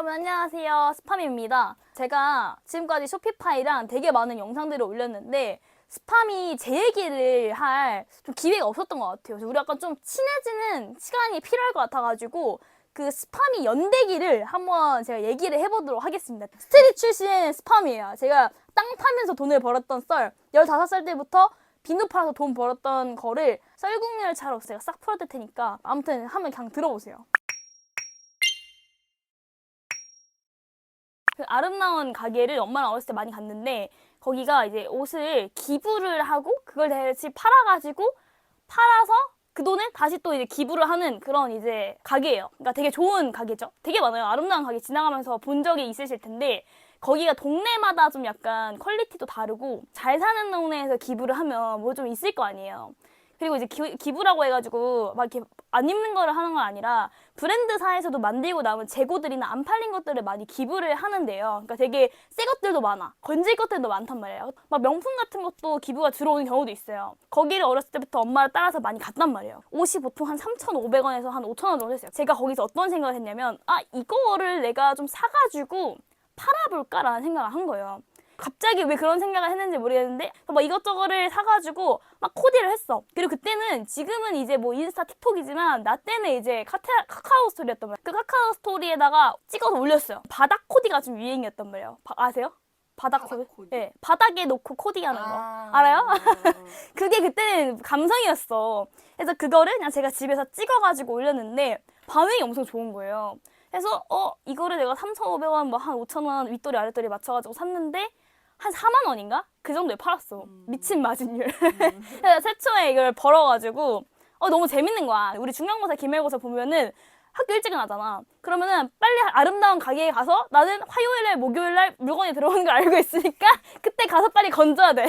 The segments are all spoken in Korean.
여러분 안녕하세요. 스팜입니다. 제가 지금까지 쇼피파이랑 되게 많은 영상들을 올렸는데 스팜이 제 얘기를 할 좀 기회가 없었던 것 같아요. 그래서 우리 약간 좀 친해지는 시간이 필요할 것 같아가지고 그 스팜이 연대기를 한번 제가 얘기를 해보도록 하겠습니다. 스트릿 출신 스팜이에요. 제가 땅 파면서 돈을 벌었던 썰, 15살 때부터 비누 팔아서 돈 벌었던 거를 썰국열차로 제가 싹 풀어드릴 테니까 아무튼 한번 그냥 들어보세요. 그 아름다운 가게를 엄마랑 어렸을 때 많이 갔는데 거기가 이제 옷을 기부를 하고 그걸 다시 팔아서 그 돈을 다시 또 이제 기부를 하는 그런 이제 가게예요. 그러니까 되게 좋은 가게죠. 되게 많아요. 아름다운 가게 지나가면서 본 적이 있으실 텐데 거기가 동네마다 좀 약간 퀄리티도 다르고 잘 사는 동네에서 기부를 하면 뭐 좀 있을 거 아니에요. 그리고 이제 기부라고 해가지고 막 이렇게 안 입는 거를 하는 건 아니라 브랜드사에서도 만들고 남은 재고들이나 안 팔린 것들을 많이 기부를 하는데요. 그러니까 되게 새 것들도 많아. 건질 것들도 많단 말이에요. 막 명품 같은 것도 기부가 들어오는 경우도 있어요. 거기를 어렸을 때부터 엄마를 따라서 많이 갔단 말이에요. 옷이 보통 한 3,500원에서 한 5,000원 정도 했어요. 제가 거기서 어떤 생각을 했냐면 이거를 내가 좀 사가지고 팔아볼까라는 생각을 한 거예요. 갑자기 왜 그런 생각을 했는지 모르겠는데 막 이것저것을 사가지고 막 코디를 했어. 그리고 그때는 지금은 이제 뭐 인스타 틱톡이지만 나 때는 이제 카카오 스토리였단 말이에요. 그 카카오 스토리에다가 찍어서 올렸어요. 바닥 코디가 좀 유행이었단 말이에요. 아세요? 바닥 코디? 네, 바닥에 놓고 코디하는 거 알아요? 그게 그때는 감성이었어. 그래서 그거를 그냥 제가 집에서 찍어가지고 올렸는데 반응이 엄청 좋은 거예요. 그래서 이거를 내가 3,500원 뭐 한 5,000원 윗돌이 아랫돌이 맞춰가지고 샀는데 한 4만 원인가? 그 정도에 팔았어. 미친 마진율. 그래서 최초에 이걸 벌어가지고 너무 재밌는 거야. 우리 중간고사, 기말고사 보면은 학교 일찍은 하잖아. 그러면은 빨리 아름다운 가게에 가서 나는 화요일날, 목요일날 물건이 들어오는 걸 알고 있으니까 그때 가서 빨리 건져야 돼.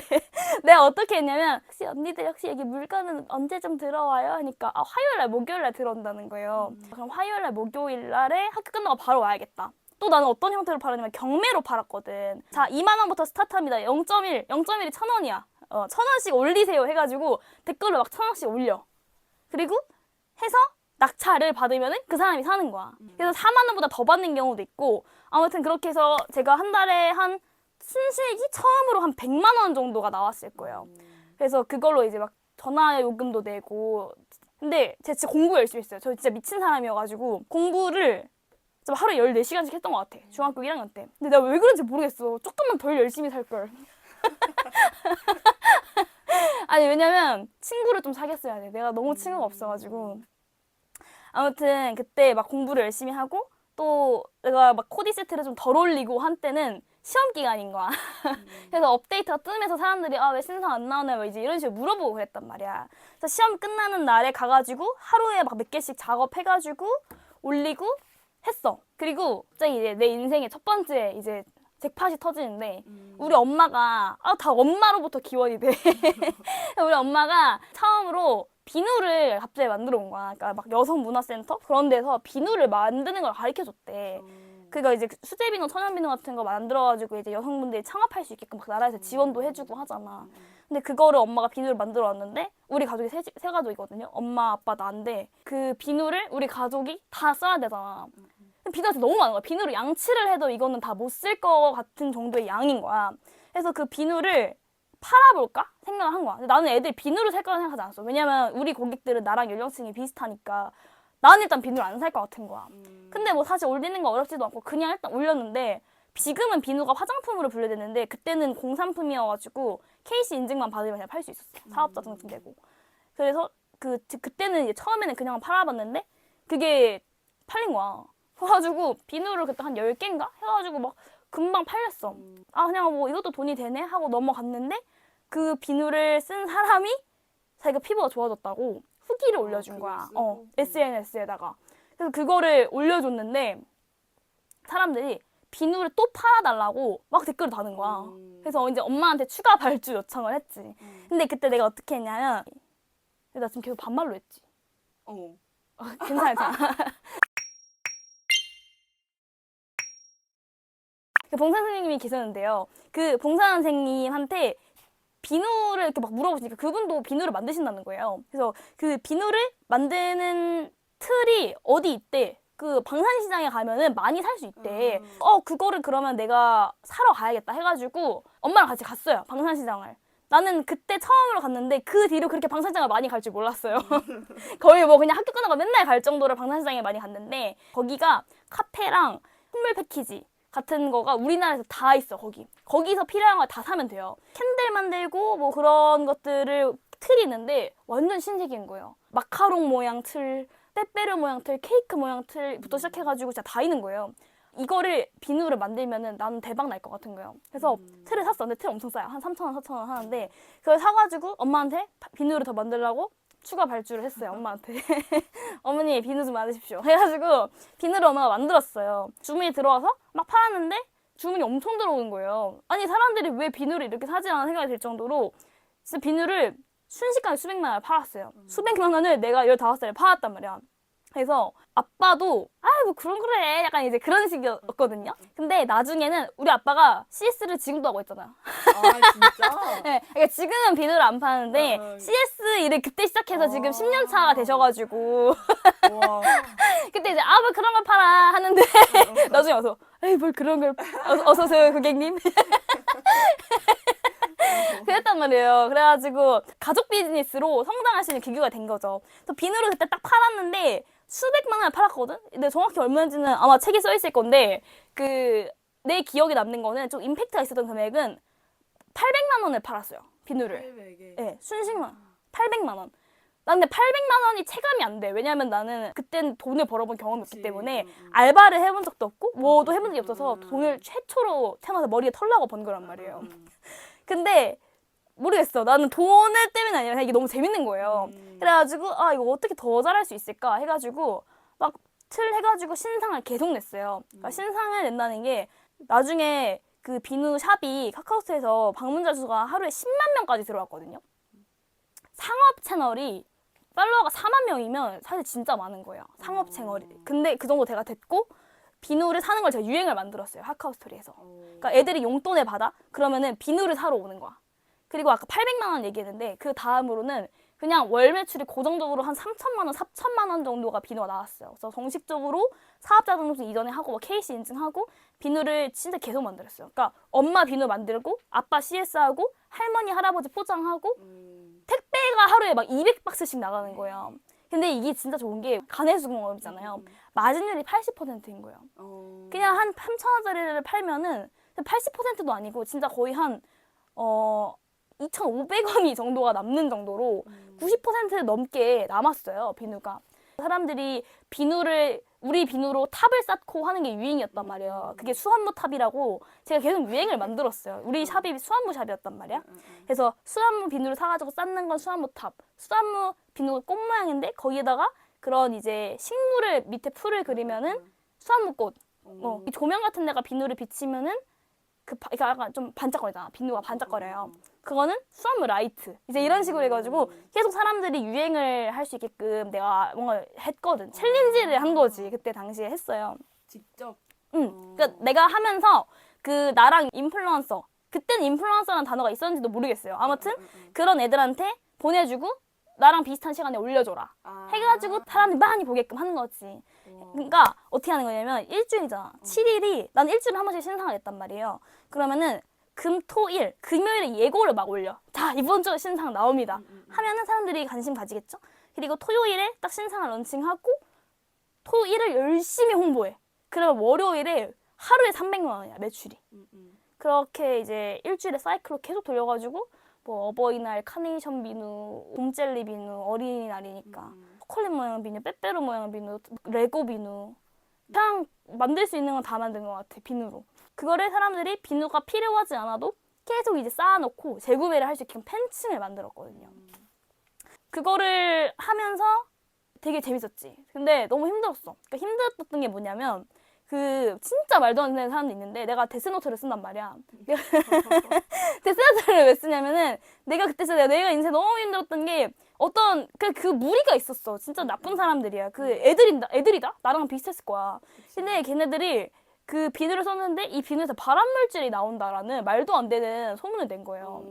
내가 어떻게 했냐면 혹시 언니들 혹시 여기 물건은 언제쯤 들어와요? 하니까 화요일날, 목요일날 들어온다는 거예요. 그럼 화요일날, 목요일날에 학교 끝나고 바로 와야겠다. 또 나는 어떤 형태로 팔았냐면 경매로 팔았거든. 자, 2만 원부터 스타트합니다. 0.1, 0.1이 1,000원이야. 1,000원씩 올리세요 해가지고 댓글로 막 1,000원씩 올려. 그리고 해서 낙찰을 받으면은 그 사람이 사는 거야. 그래서 4만 원보다 더 받는 경우도 있고 아무튼 그렇게 해서 제가 한 달에 한 순수익이 처음으로 한 100만 원 정도가 나왔을 거예요. 그래서 그걸로 이제 막 전화 요금도 내고 근데 제가 진짜 공부 열심히 했어요. 저 진짜 미친 사람이어가지고 공부를 하루에 14시간씩 했던 것 같아. 중학교 1학년 때. 근데 내가 왜 그런지 모르겠어. 조금만 덜 열심히 살걸. 아니 왜냐면 친구를 좀 사귀었어야 돼. 내가 너무 친구가 없어가지고. 아무튼 그때 막 공부를 열심히 하고 또 내가 막 코디 세트를 좀 덜 올리고 한때는 시험 기간인 거야. 그래서 업데이트가 뜨면서 사람들이 왜 신상 안 나오네 이제 이런 식으로 물어보고 그랬단 말이야. 그래서 시험 끝나는 날에 가가지고 하루에 막 몇 개씩 작업해가지고 올리고 했어. 그리고 갑자기 이제 내 인생의 첫 번째 이제 잭팟이 터지는데 우리 엄마가 다 엄마로부터 기원이 돼. 우리 엄마가 처음으로 비누를 갑자기 만들어 온 거야. 그러니까 막 여성문화센터 그런 데서 비누를 만드는 걸 가르쳐 줬대. 그러니까 이제 수제비누, 천연비누 같은 거 만들어가지고 이제 여성분들이 창업할 수 있게끔 막 나라에서 지원도 해주고 하잖아. 근데 그거를 엄마가 비누를 만들어 왔는데 우리 가족이 세 가족이거든요. 엄마, 아빠, 나인데 그 비누를 우리 가족이 다 써야 되잖아. 비누가 너무 많은 거야. 비누를 양치를 해도 이거는 다 못 쓸 거 같은 정도의 양인 거야. 그래서 그 비누를 팔아볼까 생각을 한 거야. 근데 나는 애들이 비누를 살 거라 생각하지 않았어. 왜냐면 우리 고객들은 나랑 연령층이 비슷하니까 나는 일단 비누를 안 살 것 같은 거야. 근데 뭐 사실 올리는 거 어렵지도 않고 그냥 일단 올렸는데 지금은 비누가 화장품으로 분류되는데 그때는 공산품이어가지고 KC 인증만 받으면 그냥 팔 수 있었어. 사업자 등록되고. 그래서 그때는 이제 처음에는 그냥 팔아봤는데 그게 팔린 거야. 그래가지고 비누를 그때 한 10개인가? 해가지고 막 금방 팔렸어. 그냥 뭐 이것도 돈이 되네? 하고 넘어갔는데 그 비누를 쓴 사람이 자기가 피부가 좋아졌다고 후기를 올려준 거야. SNS에다가. 그래서 그거를 올려줬는데 사람들이 비누를 또 팔아달라고 막 댓글을 다는 거야. 그래서 이제 엄마한테 추가 발주 요청을 했지. 근데 그때 내가 어떻게 했냐면 나 지금 계속 반말로 했지. 괜찮아. 그 봉사 선생님이 계셨는데요. 그 봉사 선생님한테 비누를 이렇게 막 물어보시니까 그분도 비누를 만드신다는 거예요. 그래서 그 비누를 만드는 틀이 어디 있대? 그 방산시장에 가면은 많이 살 수 있대. 그거를 그러면 내가 사러 가야겠다 해가지고 엄마랑 같이 갔어요. 방산시장을. 나는 그때 처음으로 갔는데 그 뒤로 그렇게 방산시장을 많이 갈 줄 몰랐어요. 거의 뭐 그냥 학교 끝나고 맨날 갈 정도로 방산시장에 많이 갔는데 거기가 카페랑 선물 패키지 같은 거가 우리나라에서 다 있어. 거기서 필요한 걸 다 사면 돼요. 캔들 만들고 뭐 그런 것들을 틀이 있는데 완전 신세계인 거예요. 마카롱 모양 틀, 빼빼로 모양 틀, 케이크 모양 틀부터 시작해가지고 진짜 다 있는 거예요. 이거를 비누를 만들면은 나는 대박 날 것 같은 거예요. 그래서 틀을 샀어. 근데 틀 엄청 싸요. 한 3,000원, 4,000원 하는데 그걸 사가지고 엄마한테 비누를 더 만들라고 추가 발주를 했어요. 엄마한테. 어머니 비누 좀 만드십시오. 해가지고 비누를 엄마가 만들었어요. 주문이 들어와서 막 팔았는데 주문이 엄청 들어오는 거예요. 아니 사람들이 왜 비누를 이렇게 사지 않은 생각이 들 정도로 진짜 비누를 순식간에 수백만 원을 팔았어요. 수백만 원을 내가 15살에 팔았단 말이야. 그래서 아빠도 뭐 그래 약간 이제 그런 식이었거든요. 근데 나중에는 우리 아빠가 CS를 지금도 하고 있잖아요. 아 진짜? 네, 그러니까 지금은 비누를 안 파는데 CS 일을 그때 시작해서 지금 10년 차가 되셔가지고 와. 그때 이제 뭐 그런 걸 팔아 하는데 나중에 와서 뭘 그런 걸 어서오세요 고객님. 그랬단 말이에요. 그래가지고 가족 비즈니스로 성장할 수 있는 계기가 된 거죠. 그래서 비누를 그때 딱 팔았는데 수백만 원을 팔았거든? 근데 정확히 얼마인지는 아마 책에 써 있을 건데 내 기억에 남는 거는 좀 임팩트가 있었던 금액은 800만 원을 팔았어요. 비누를. 네, 순식만 800만 원. 나 근데 800만 원이 체감이 안 돼. 왜냐면 나는 그때는 돈을 벌어본 경험이 없기 때문에 알바를 해본 적도 없고 뭐도 해본 적이 없어서 돈을 최초로 태어나서 머리에 털라고 번 거란 말이에요. 근데 모르겠어. 나는 돈을 때문에 아니라 이게 너무 재밌는 거예요. 그래가지고 이거 어떻게 더 잘할 수 있을까 해가지고 막 틀 해가지고 신상을 계속 냈어요. 그러니까 신상을 낸다는 게 나중에 그 비누 샵이 카카오스트에서 방문자 수가 하루에 10만 명까지 들어왔거든요. 상업 채널이 팔로워가 4만 명이면 사실 진짜 많은 거예요. 상업 채널이. 근데 그 정도 제가 됐고 비누를 사는 걸 제가 유행을 만들었어요. 카카오스토리에서. 그러니까 애들이 용돈을 받아? 그러면은 비누를 사러 오는 거야. 그리고 아까 800만 원 얘기했는데 그 다음으로는 그냥 월 매출이 고정적으로 한 3천만 원, 4천만 원 정도가 비누가 나왔어요. 그래서 정식적으로 사업자 등록증 이전에 하고 뭐 KC 인증하고 비누를 진짜 계속 만들었어요. 그러니까 엄마 비누 만들고 아빠 CS하고 할머니, 할아버지 포장하고 택배가 하루에 막 200박스씩 나가는 거예요. 근데 이게 진짜 좋은 게 간해수공업이잖아요. 마진율이 80%인 거예요. 그냥 한 3,000원짜리를 팔면은 80%도 아니고 진짜 거의 한 2,500원이 정도가 남는 정도로 90% 넘게 남았어요. 비누가. 사람들이 우리 비누로 탑을 쌓고 하는 게 유행이었단 말이에요. 그게 수환무 탑이라고 제가 계속 유행을 만들었어요. 우리 샵이 수환무 샵이었단 말이야. 그래서 수환무 비누를 사가지고 쌓는 건 수환무 탑. 수환무 비누가 꽃 모양인데 거기에다가 그런 이제 식물을 밑에 풀을 그리면은 수환무 꽃. 이 조명 같은 데가 비누를 비치면은 약간 좀 반짝거리잖아. 비누가 반짝거려요. 그거는 수환무 라이트. 이제 이런 식으로 해가지고 계속 사람들이 유행을 할 수 있게끔 내가 뭔가 했거든. 챌린지를 한 거지. 그때 당시에 했어요. 직접? 그러니까 내가 하면서 나랑 인플루언서. 그때는 인플루언서라는 단어가 있었는지도 모르겠어요. 아무튼 그런 애들한테 보내주고 나랑 비슷한 시간에 올려줘라. 해가지고 사람들이 많이 보게끔 하는 거지. 그러니까 어떻게 하는 거냐면 일주일이잖아. 7일이 난 일주일에 한 번씩 신상을 냈단 말이에요. 그러면은 금, 토, 일, 금요일에 예고를 막 올려. 자, 이번 주에 신상 나옵니다. 하면은 사람들이 관심 가지겠죠? 그리고 토요일에 딱 신상을 런칭하고 토일을 열심히 홍보해. 그러면 월요일에 하루에 300만 원이야, 매출이. 그렇게 이제 일주일에 사이클로 계속 돌려가지고 뭐 어버이날 카네이션 비누, 봄젤리 비누, 어린이날이니까 초콜릿 모양 비누, 빼빼로 모양 비누, 레고 비누 그냥 만들 수 있는 건 다 만든 것 같아, 비누로. 그거를 사람들이 비누가 필요하지 않아도 계속 이제 쌓아놓고 재구매를 할 수 있게 팬층을 만들었거든요. 그거를 하면서 되게 재밌었지. 근데 너무 힘들었어. 그러니까 힘들었던 게 뭐냐면 진짜 말도 안 되는 사람도 있는데 내가 데스노트를 쓴단 말이야. 데스노트를 왜 쓰냐면은 내가 그때 내가 인생 너무 힘들었던 게 어떤 그 무리가 있었어. 진짜 나쁜 사람들이야. 애들이다? 나랑 비슷했을 거야. 근데 걔네들이 그 비누를 썼는데 이 비누에서 발암물질이 나온다라는 말도 안 되는 소문을 낸 거예요.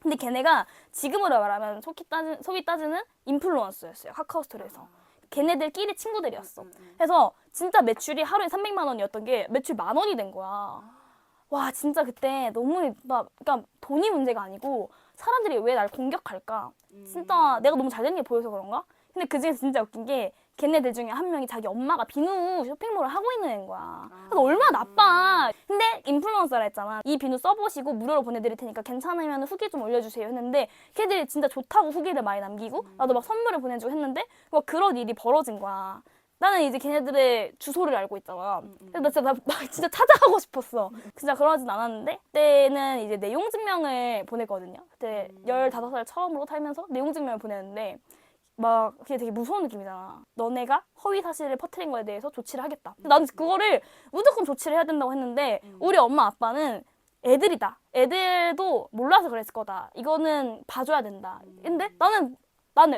근데 걔네가 지금으로 말하면 속이 따지는 인플루언서였어요. 카카오스토리에서. 걔네들끼리 친구들이었어. 그래서 진짜 매출이 하루에 300만 원이었던 게 매출 10,000원이 된 거야. 와, 진짜 그때 너무 그러니까 돈이 문제가 아니고 사람들이 왜 날 공격할까? 진짜 내가 너무 잘 되는 게 보여서 그런가? 근데 그 중에서 진짜 웃긴 게 걔네들 중에 한 명이 자기 엄마가 비누 쇼핑몰을 하고 있는 애인 거야. 그래서 얼마나 나빠. 근데 인플루언서라 했잖아. 이 비누 써보시고 무료로 보내드릴 테니까 괜찮으면 후기 좀 올려주세요 했는데 걔들이 진짜 좋다고 후기를 많이 남기고 나도 막 선물을 보내주고 했는데 막 그런 일이 벌어진 거야. 나는 이제 걔네들의 주소를 알고 있잖아. 그래서 나 진짜 찾아가고 싶었어. 진짜 그러진 않았는데 그때는 이제 내용 증명을 보냈거든요. 그때 15살 처음으로 살면서 내용 증명을 보냈는데 막 그게 되게 무서운 느낌이잖아. 너네가 허위 사실을 퍼뜨린 거에 대해서 조치를 하겠다. 나는 그거를 무조건 조치를 해야 된다고 했는데 우리 엄마 아빠는 애들이다. 애들도 몰라서 그랬을 거다. 이거는 봐줘야 된다. 근데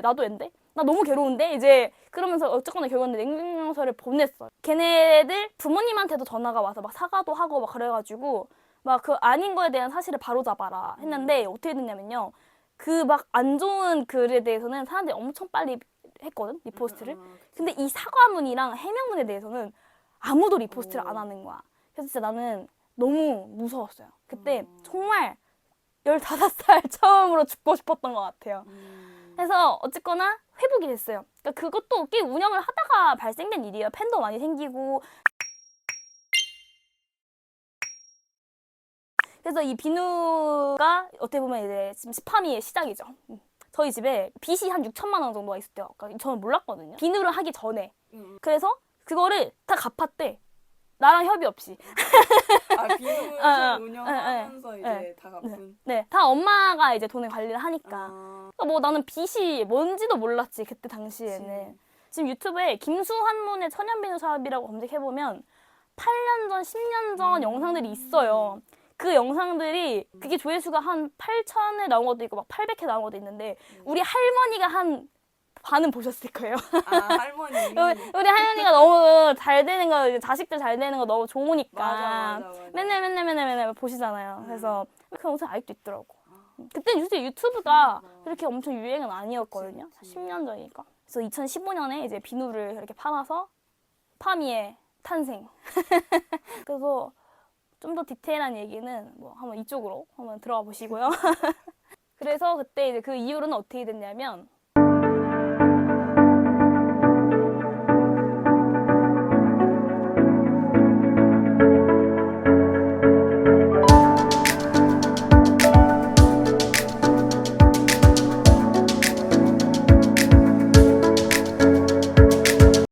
나도 앤데? 나 너무 괴로운데? 이제 그러면서 어쨌거나 결국은 냉증명서를 보냈어. 걔네들 부모님한테도 전화가 와서 막 사과도 하고 막 그래가지고 막 그 아닌 거에 대한 사실을 바로잡아라 했는데 어떻게 됐냐면요. 그 막 안 좋은 글에 대해서는 사람들이 엄청 빨리 했거든, 리포스트를. 근데 이 사과문이랑 해명문에 대해서는 아무도 리포스트를 안 하는 거야. 그래서 진짜 나는 너무 무서웠어요. 그때 정말 15살 처음으로 죽고 싶었던 것 같아요. 그래서 어쨌거나 회복이 됐어요. 그러니까 그것도 꽤 운영을 하다가 발생된 일이에요. 팬도 많이 생기고. 그래서 이 비누가 어떻게 보면 이제 지금 스파미의 시작이죠. 저희 집에 빚이 한 6천만 원 정도가 있었대요. 그러니까 저는 몰랐거든요. 비누를 하기 전에. 그래서 그거를 다 갚았대. 나랑 협의 없이. 비누 운영하면서 이제 다 갚은. 네, 다 엄마가 이제 돈을 관리를 하니까. 그러니까 뭐 나는 빚이 뭔지도 몰랐지, 그때 당시에는. 지금 유튜브에 김수환문의 천연비누 사업이라고 검색해보면 8년 전, 10년 전 영상들이 있어요. 그 영상들이 그게 조회수가 한 8,000에 나온 것도 있고 막 800회 나온 것도 있는데 우리 할머니가 한 반은 보셨을 거예요. 할머니. 우리 할머니가 너무 잘 되는 거, 이제 자식들 잘 되는 거 너무 좋으니까 맞아. 맨날 보시잖아요. 그래서 그 영상 아직도 있더라고. 그때 유튜브가 그렇게 엄청 유행은 아니었거든요. 10년 전이니까. 그래서 2015년에 이제 비누를 이렇게 팔아서 파미의 탄생. 그래서 좀 더 디테일한 얘기는 뭐 한번 이쪽으로 한번 들어가 보시고요. 그래서 그때 이제 그 이후로는 어떻게 됐냐면